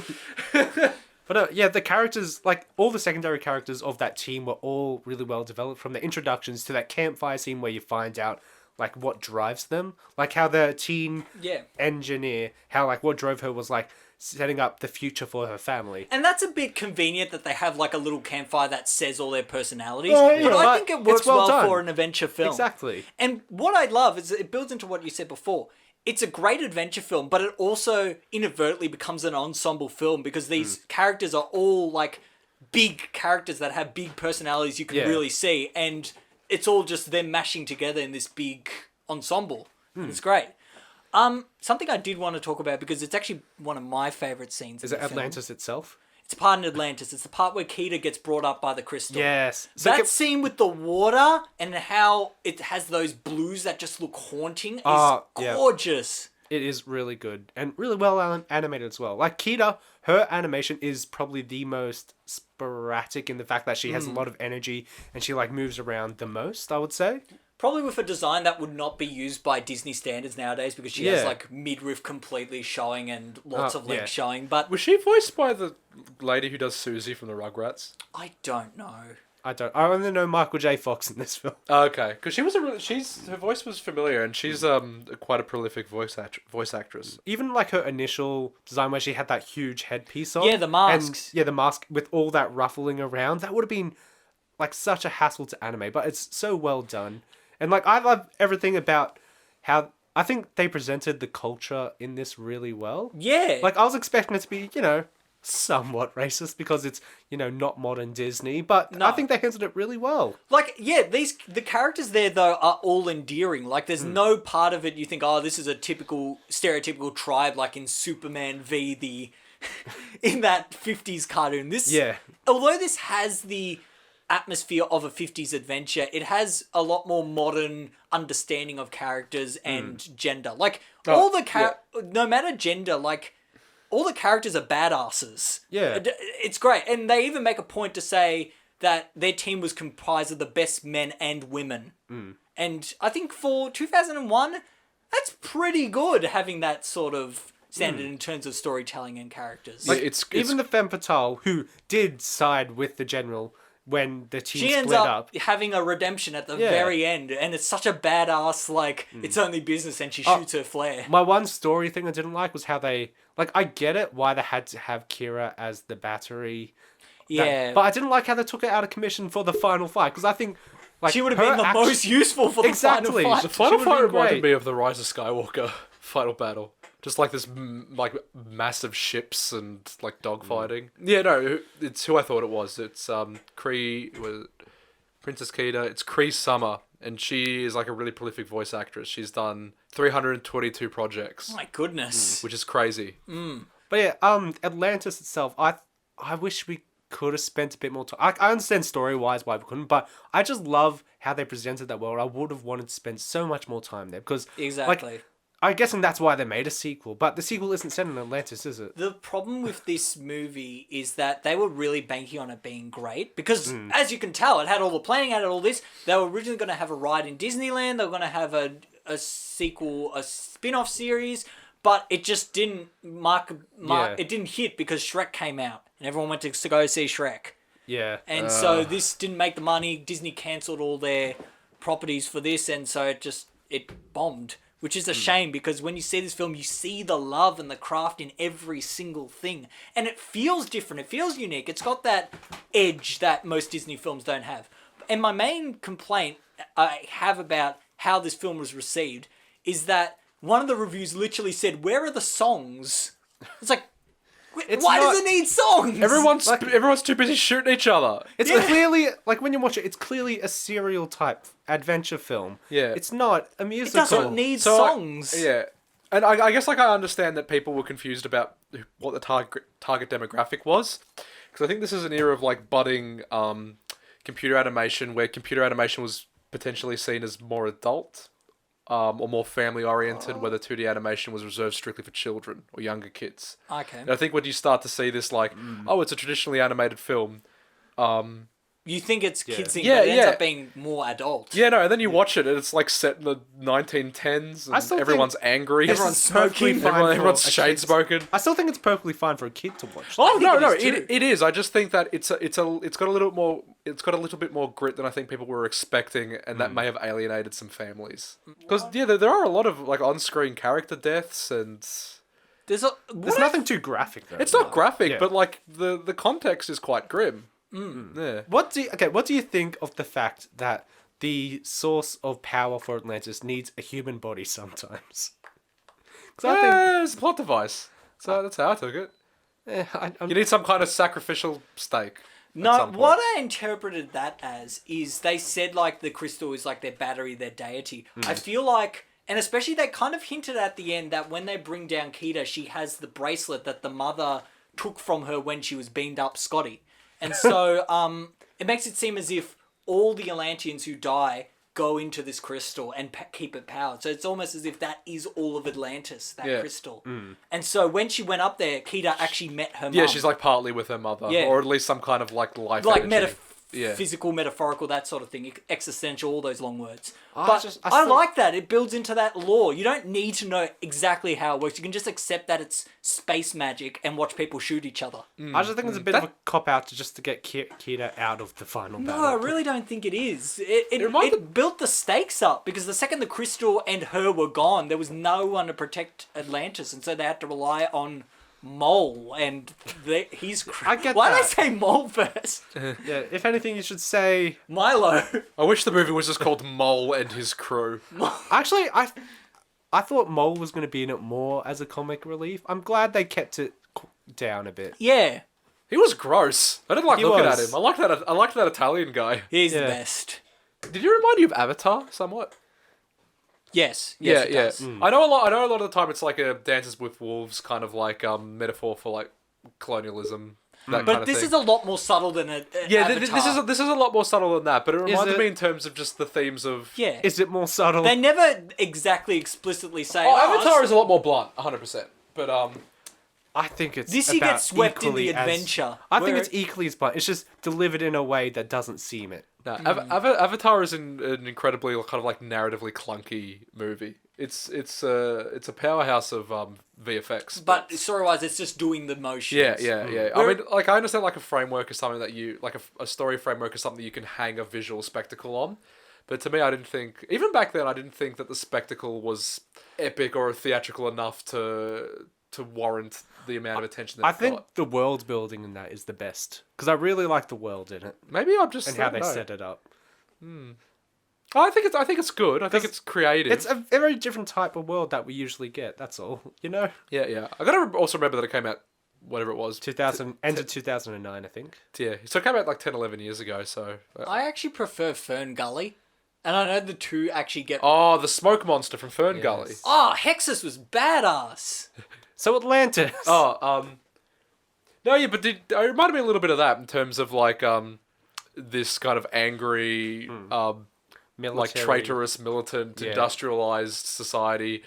But the characters, like all the secondary characters of that team were all really well developed, from the introductions to that campfire scene where you find out like what drives them, like how the teen engineer, how like what drove her was like setting up the future for her family. And that's a bit convenient that they have like a little campfire that says all their personalities. Oh, yeah, but I but think it works it's well done. for an adventure film. Exactly. And what I love is it builds into what you said before. It's a great adventure film, but it also inadvertently becomes an ensemble film because these characters are all like big characters that have big personalities you can really see, and it's all just them mashing together in this big ensemble. It's great. Something I did want to talk about because it's actually one of my favorite scenes. Is in it the film. Atlantis itself? It's part in Atlantis. It's the part where Keita gets brought up by the crystal. Yes. That scene with the water and how it has those blues that just look haunting is gorgeous. It is really good and really well animated as well. Like Keita, her animation is probably the most sporadic in the fact that she has a lot of energy and she like moves around the most, I would say. Probably with a design that would not be used by Disney standards nowadays because she has like midriff completely showing and lots of legs showing. But Was she voiced by the lady who does Susie from the Rugrats? I don't know. I don't. I only know Michael J. Fox in this film. Okay, because her voice was familiar, and she's quite a prolific voice actress. Even like her initial design where she had that huge headpiece on. Yeah, the masks. And, the mask with all that ruffling around. That would have been like such a hassle to animate, but it's so well done. And like I love everything about how I think they presented the culture in this really well. Yeah. Like I was expecting it to be, somewhat racist because it's, not modern Disney, but No. I think they handled it really well. Like, yeah, the characters there, though, are all endearing. Like, there's no part of it you think, oh, this is a typical, stereotypical tribe, like in Superman v. the... in that 50s cartoon. Although this has the atmosphere of a 50s adventure, it has a lot more modern understanding of characters and gender. Like, no matter gender, like... all the characters are badasses. Yeah. It's great. And they even make a point to say that their team was comprised of the best men and women. And I think for 2001, that's pretty good having that sort of standard in terms of storytelling and characters. Like, it's even the femme fatale, who did side with the general when the team she split ends up having a redemption at the very end, and it's such a badass, like, it's only business, and she shoots her flare. My one story thing I didn't like was how they... like, I get it, why they had to have Kira as the battery. Yeah. But I didn't like how they took it out of commission for the final fight, because I think... like, She would have been the most useful for the Exactly. final fight. The final She would've fight been reminded great. me of the Rise of Skywalker final battle. Just like this, like massive ships and like dogfighting. Yeah, no, it's who I thought it was. It's Princess Keita. It's Cree Summer, and she is like a really prolific voice actress. She's done 322 projects, Oh my goodness. which is crazy. But yeah, Atlantis itself, I wish we could have spent a bit more time. I understand story-wise why we couldn't, but I just love how they presented that world. I would have wanted to spend so much more time there, because... Exactly. like, I'm guessing that's why they made a sequel, but the sequel isn't set in Atlantis, is it? The problem with this movie is that they were really banking on it being great because, as you can tell, it had all the planning, it had all this. They were originally going to have a ride in Disneyland. They were going to have a sequel, a spin-off series, but it just didn't it didn't hit because Shrek came out and everyone went to go see Shrek. Yeah. And so this didn't make the money. Disney cancelled all their properties for this, and so it bombed. Which is a shame, because when you see this film, you see the love and the craft in every single thing. And it feels different. It feels unique. It's got that edge that most Disney films don't have. And my main complaint I have about how this film was received is that one of the reviews literally said, "Where are the songs?" It's like, why does it need songs? Everyone's too busy shooting each other. It's clearly, like, when you watch it, it's clearly a serial type adventure film. Yeah. It's not a It musical. doesn't need So songs. Yeah. And I guess like I understand that people were confused about what the target demographic was, because I think this is an era of like budding computer animation, where computer animation was potentially seen as more adult or more family oriented, where the 2D animation was reserved strictly for children or younger kids. Okay. And I think when you start to see this, like, it's a traditionally animated film. You think it's kids thing, Yeah, but it ends yeah. up being more adult. Yeah, no, and then you watch it, and it's like set in the 1910s, I and still everyone's angry. Everyone's perfectly smoking. fine Everyone's for a chain kid. smoking. I still think it's perfectly fine for a kid to watch. Oh think no, it is too. it is. I just think that it's got a little more. It's got a little bit more grit than I think people were expecting, and that may have alienated some families. Because there are a lot of like on-screen character deaths, and There's There's nothing too graphic though. it's not graphic, Yeah. but like the context is quite grim. Yeah. What do you think of the fact that the source of power for Atlantis needs a human body sometimes? Because I think Yeah, it's a plot device. So that's how I took it. You need some kind of sacrificial stake. No, some point. what I interpreted that as is they said like the crystal is like their battery, their deity. I feel like, and especially they kind of hinted at the end that when they bring down Keita, she has the bracelet that the mother took from her when she was beamed up Scotty. And so it makes it seem as if all the Atlanteans who die go into this crystal and keep it powered. So it's almost as if that is all of Atlantis, that crystal. And so when she went up there, Keita actually met her mum. Yeah, she's like partly with her mother, Yeah. or at least some kind of like life. like energy. Yeah. physical, metaphorical, that sort of thing, existential, all those long words. I But just- I I still- like that. It builds into that lore. You don't need to know exactly how it works. You can just accept that it's space magic and watch people shoot each other. I just think it's a bit of a cop out to get Kira out of the final battle. No, I really don't think it is. It reminded- built the stakes up because the second the Crystal and her were gone, there was no one to protect Atlantis, and so they had to rely on Mole and he's. I get Why that. did I say Mole first? Yeah, if anything, you should say. Milo. I wish the movie was just called Mole and His Crew. Actually, I thought Mole was going to be in it more as a comic relief. I'm glad they kept it down a bit. Yeah, He was gross. I didn't like He looking was. at him. I liked that Italian guy. he's the Yeah. best. Did you remind you of Avatar somewhat? Yes. Yeah, Yes, it yeah. does. I know a lot. I know a lot of the time it's like a Dances with Wolves kind of like metaphor for like colonialism. That But kind of this thing. is a lot more subtle than a yeah. Avatar. This is a lot more subtle than that. But it reminded it- me in terms of just the themes of. Yeah. Is it more subtle? They never exactly explicitly say. Oh, Avatar it's- is a lot more blunt, 100%. But I think it's This you about get swept in equally the as- adventure. I think where- it's equally as blunt. It's just delivered in a way that doesn't seem it. no, Avatar is an incredibly kind of like narratively clunky movie. It's a powerhouse of VFX. But story-wise, it's just doing the motions. Yeah. I mean, like, I understand, like, a framework is something that you... Like, a story framework is something you can hang a visual spectacle on. But to me, I didn't think... Even back then, I didn't think that the spectacle was epic or theatrical enough to warrant the amount of attention that I it think got. the world building in that is the best. Because I really like the world in it. Maybe I'm just... And I how don't they know. set it up. I think it's good. I think it's creative. It's a very different type of world that we usually get, that's all. You know? Yeah. I gotta also remember that it came out... Whatever it was. 2000, end of 2009, I think. Yeah. So it came out like 10, 11 years ago, so... I actually prefer Fern Gully. And I know the two actually get... Oh, the smoke monster from Fern Gully. Oh, Hexus was badass. So Atlantis. Oh, no, yeah, but it reminded me a little bit of that in terms of like this kind of angry, like Military. traitorous, militant, Yeah. industrialized society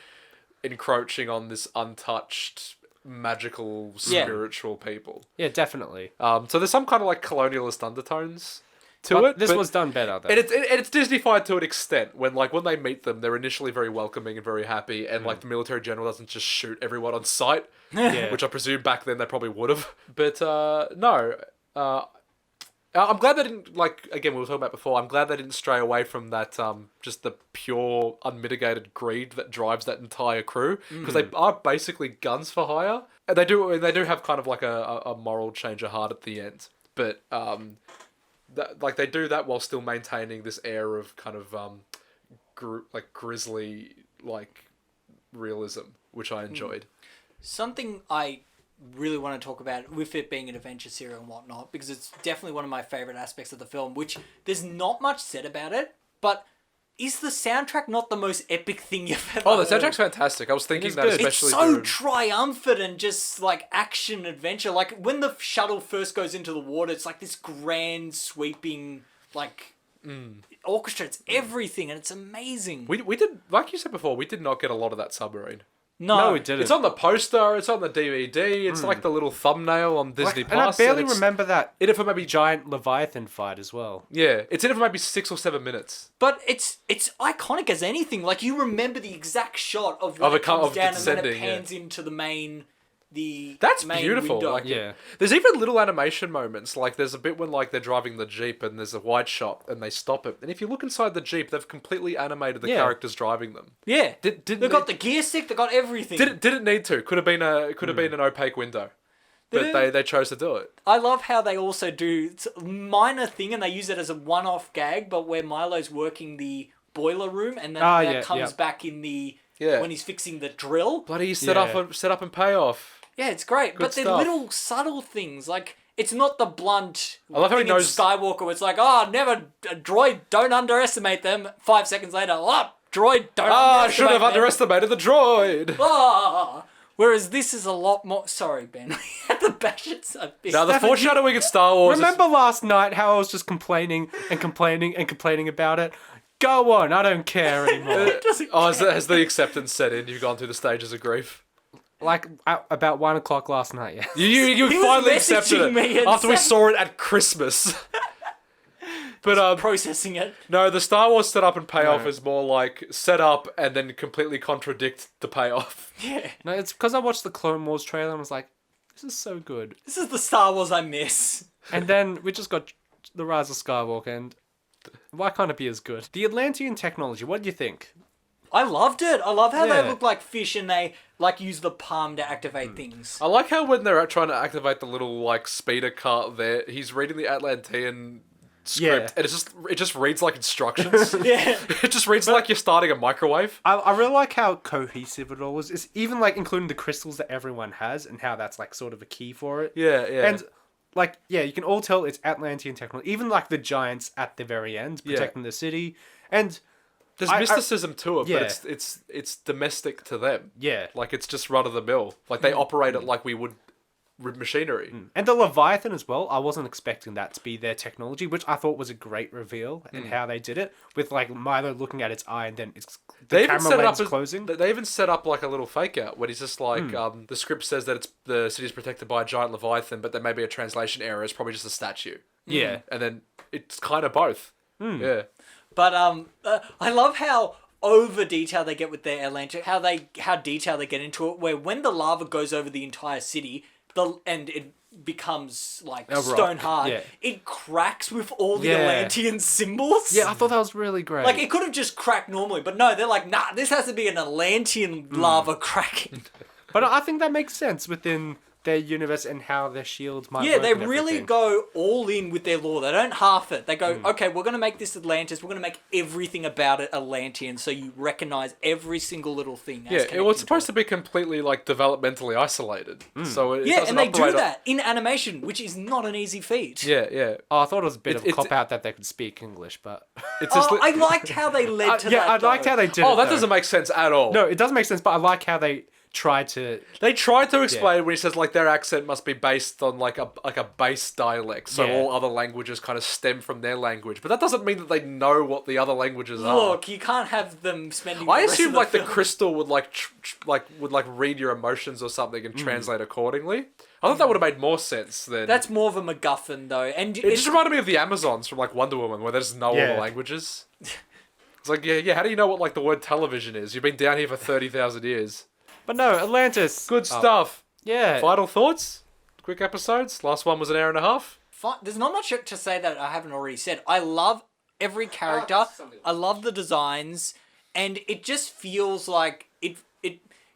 encroaching on this untouched, magical, spiritual people. Yeah, definitely. So there's some kind of like colonialist undertones to But it. this but- was done better, though. and it's Disneyfied to an extent when they meet them, they're initially very welcoming and very happy, and like the military general doesn't just shoot everyone on sight, Yeah. which I presume back then they probably would have. But no, I'm glad they didn't, like, again we were talking about before. I'm glad they didn't stray away from that just the pure unmitigated greed that drives that entire crew, because they are basically guns for hire, and they do have kind of like a moral change of heart at the end, but like they do that while still maintaining this air of kind of grisly like realism, which I enjoyed. Something I really want to talk about with it being an adventure serial and whatnot, because it's definitely one of my favorite aspects of the film, which there's not much said about it, but is the soundtrack not the most epic thing you've ever Oh, the heard? soundtrack's fantastic. I was thinking is that good. It's especially so during... triumphant and just like action adventure. Like when the shuttle first goes into the water, it's like this grand sweeping like orchestra. It's everything and it's amazing. We did, like you said before, we did not get a lot of that submarine. No, we didn't. It's on the poster, it's on the DVD, it's like the little thumbnail on Disney and I Plus. barely it's remember that in it for maybe giant Leviathan fight as well. Yeah, it's in it for maybe 6 or 7 minutes. But it's iconic as anything. Like you remember the exact shot of when Of it it come- comes of it down and then it descending, yeah. pans into the main. That's main beautiful. window. Like, Yeah. there's even little animation moments. Like there's a bit when like they're driving the Jeep and there's a wide shot and they stop it. And if you look inside the Jeep, they've completely animated the Yeah. characters driving them. Yeah, Didn't they've got the gear stick. They've got everything. Didn't need to. Could have been an opaque window, but they chose to do it. I love how they also do it's a minor thing and they use it as a one-off gag, but where Milo's working the boiler room and then that comes back in the when he's fixing the drill. Bloody set up and payoff. Yeah, it's great. But they're stuff. little subtle things. Like it's not the blunt I love how he thing in knows- Skywalker where it's like, oh, never a droid, don't underestimate them. 5 seconds later, oh, droid, don't I should underestimate have them. underestimated the droid. Ah. Whereas this is a lot more. Sorry, Ben. We had to bash it so big. Now the foreshadowing in Star Wars. Remember last night how I was just complaining and complaining and complaining about it? Go on, I don't care anymore. Has the acceptance set in? You've gone through the stages of grief. Like about 1 o'clock last night, yeah. You He was finally messaging accepted me it and after we saying- saw it at Christmas. But processing it. no, the Star Wars setup and payoff No. is more like set up and then completely contradict the payoff. Yeah. No, it's because I watched the Clone Wars trailer and was like, this is so good. This is the Star Wars I miss. And then we just got The Rise of Skywalker, and why can't it be as good? The Atlantean technology, what do you think? I loved it. I love how Yeah. they look like fish and they like use the palm to activate things. I like how when they're trying to activate the little like speeder cart there, he's reading the Atlantean script, Yeah. and it just reads like instructions. Yeah. It just reads like you're starting a microwave. I really like how cohesive it all was. It's even like including the crystals that everyone has and how that's like sort of a key for it. Yeah, yeah. And like, yeah, you can all tell it's Atlantean technology. Even like the giants at the very end protecting the city. And There's I- mysticism to it, yeah. but it's domestic to them. yeah. Like it's just run of the mill. Like they operate it like we would machinery. And the Leviathan as well, I wasn't expecting that to be their technology, which I thought was a great reveal in how they did it. With like Milo looking at its eye and then it's the camera lens closing. They even set up like a little fake out when he's just like, the script says that the city is protected by a giant Leviathan, but there may be a translation error. It's probably just a statue. Yeah. And then it's kind of both. Yeah. But I love how over detailed they get with their Atlantis, how detailed they get into it. Where when the lava goes over the entire city, and it becomes like rock, stone hard, yeah. it cracks with all the Yeah. Atlantean symbols. Yeah, I thought that was really great. Like it could have just cracked normally, but no, they're like, nah, this has to be an Atlantean lava cracking. But I think that makes sense within their universe and how their shields might Yeah, work they and really everything. go all in with their lore. They don't half it. They go, okay, we're going to make this Atlantis. We're going to make everything about it Atlantean, so you recognize every single little thing. Yeah, it was supposed to be completely like developmentally isolated. So it Yeah, doesn't and they do operate on- that in animation, which is not an easy feat. Yeah, yeah. Oh, I thought it was a bit of a It's- cop-out that they could speak English, but... It's just Oh, I liked how they led to that. yeah, I liked though. how they did it, oh, that though. doesn't make sense at all. No, it does make sense, but I like how they tried to... They tried to explain when he says like their accent must be based on like a base dialect, so Yeah. all other languages kind of stem from their language. But that doesn't mean that they know what the other languages are. Look, you can't have them spending. I the rest assume of like the film- crystal would would read your emotions or something and translate accordingly. I thought that would have made more sense than. That's more of a MacGuffin, though, and It just reminded me of the Amazons from like Wonder Woman, where they just know all Yeah. the languages. It's like yeah. How do you know what like the word television is? You've been down here for 30,000 years. But no, Atlantis... Good stuff. Yeah. Final thoughts? Quick episodes. Last one was an hour and a half. There's not much to say that I haven't already said. I love every character. I love the designs, and it just feels like it.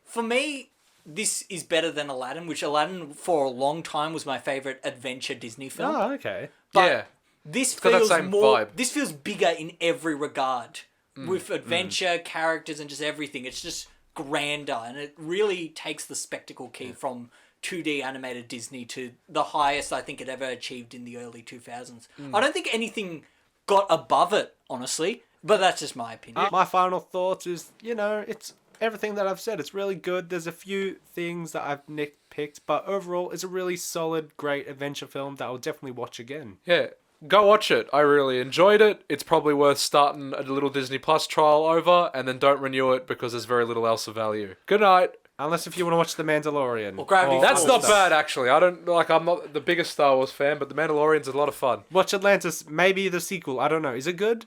For me, this is better than Aladdin, which Aladdin for a long time was my favorite adventure Disney film. Oh, okay. But yeah. This got that feels same more. vibe. This feels bigger in every regard, with adventure, characters, and just everything. It's just grander, and it really takes the spectacle key from 2D animated Disney to the highest I think it ever achieved in the early 2000s. I don't think anything got above it, honestly, but that's just my opinion. My final thoughts is, it's everything that I've said. It's really good. There's a few things that I've nitpicked, but overall, it's a really solid, great adventure film that I'll definitely watch again. Yeah. Go watch it. I really enjoyed it. It's probably worth starting a little Disney Plus trial over, and then don't renew it because there's very little else of value. Good night. Unless if you want to watch The Mandalorian. Or Gravity That's Falls. not bad, actually. I'm not the biggest Star Wars fan, but The Mandalorian's a lot of fun. Watch Atlantis, maybe the sequel. I don't know. Is it good?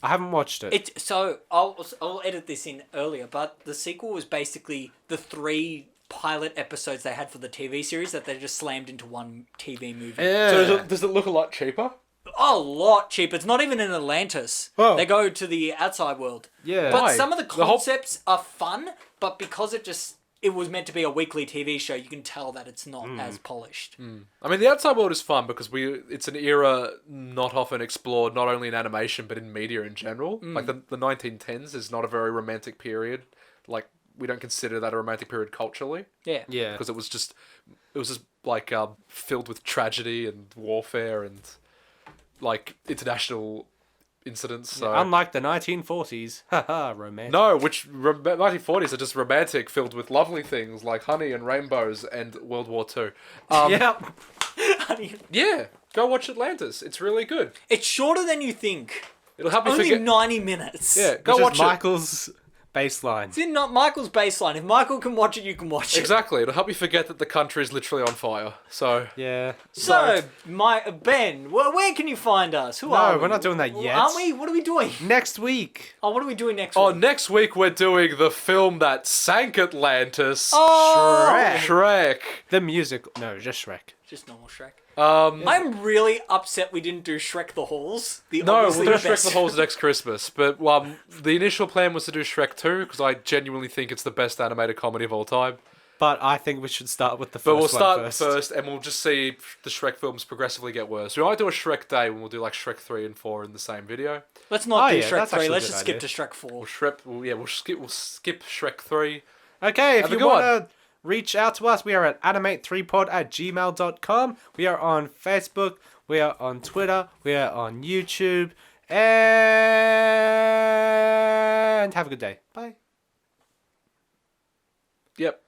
I haven't watched it. So I'll edit this in earlier, but the sequel was basically the 3 pilot episodes they had for the TV series that they just slammed into one TV movie. Yeah. So does it look a lot cheaper? A lot cheaper. It's not even in Atlantis. Oh. They go to the outside world. Yeah. But Why? some of the The whole- concepts are fun, but because it was meant to be a weekly TV show, you can tell that it's not as polished. I mean, the outside world is fun because it's an era not often explored, not only in animation, but in media in general. Like the 1910s is not a very romantic period. Like, we don't consider that a romantic period culturally. Yeah. Yeah. Because it was just like filled with tragedy and warfare and like international incidents. So Unlike the 1940s. Haha, romantic. no, 1940s are just romantic, filled with lovely things like honey and rainbows and World War II. Yep. Yeah, go watch Atlantis. It's really good. It's shorter than you think. It'll help you Only forget. 90 minutes. Yeah, go Which is watch it. Michael's baseline. It's in not Michael's baseline. If Michael can watch it, you can watch it. Exactly. It'll help you forget that the country is literally on fire. So Yeah. So, Ben, where can you find us? Who No, are we? we're not doing that yet. Aren't we? What are we doing? Next week. Oh, what are we doing next oh, week? next week we're doing the film that sank Atlantis. Oh! Shrek. Shrek. The music. No, just Shrek. Just normal Shrek. I'm I'm really upset we didn't do Shrek the Halls. No, we'll obviously do the Shrek best- the Halls next Christmas. But the initial plan was to do Shrek 2 because I genuinely think it's the best animated comedy of all time. But I think we should start with the first But we'll one start first. first, and we'll just see the Shrek films progressively get worse. We might do a Shrek day when we'll do like Shrek 3 and 4 in the same video. Let's not do yeah, Shrek that's 3. actually a Let's good just skip idea. to Shrek 4. We'll skip Shrek 3. Okay, if Have a you good one. want to reach out to us, we are at animate3pod@gmail.com. We are on Facebook. We are on Twitter. We are on YouTube. And have a good day. Bye. Yep.